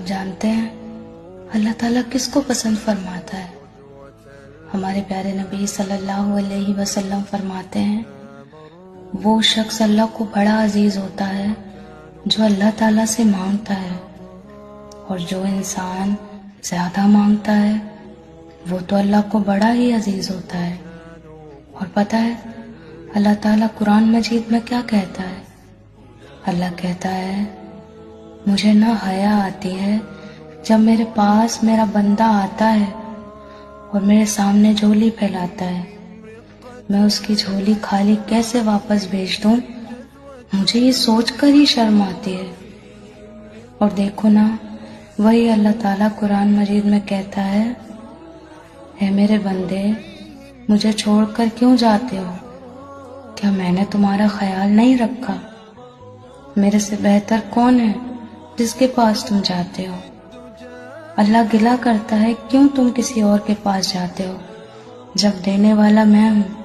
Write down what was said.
آپ جانتے ہیں اللہ تعالیٰ کس کو پسند فرماتا ہے؟ ہمارے پیارے نبی صلی اللہ علیہ وسلم فرماتے ہیں وہ شخص اللہ کو بڑا عزیز ہوتا ہے جو اللہ تعالیٰ سے مانگتا ہے، اور جو انسان زیادہ مانگتا ہے وہ تو اللہ کو بڑا ہی عزیز ہوتا ہے۔ اور پتہ ہے اللہ تعالیٰ قرآن مجید میں کیا کہتا ہے؟ اللہ کہتا ہے مجھے نہ حیا آتی ہے جب میرے پاس میرا بندہ آتا ہے اور میرے سامنے جھولی پھیلاتا ہے، میں اس کی جھولی خالی کیسے واپس بھیج دوں؟ مجھے یہ سوچ کر ہی شرم آتی ہے۔ اور دیکھو نا، وہی اللہ تعالیٰ قرآن مجید میں کہتا ہے اے میرے بندے، مجھے چھوڑ کر کیوں جاتے ہو؟ کیا میں نے تمہارا خیال نہیں رکھا؟ میرے سے بہتر کون ہے جس کے پاس تم جاتے ہو؟ اللہ گلہ کرتا ہے کیوں تم کسی اور کے پاس جاتے ہو جب دینے والا میں ہوں۔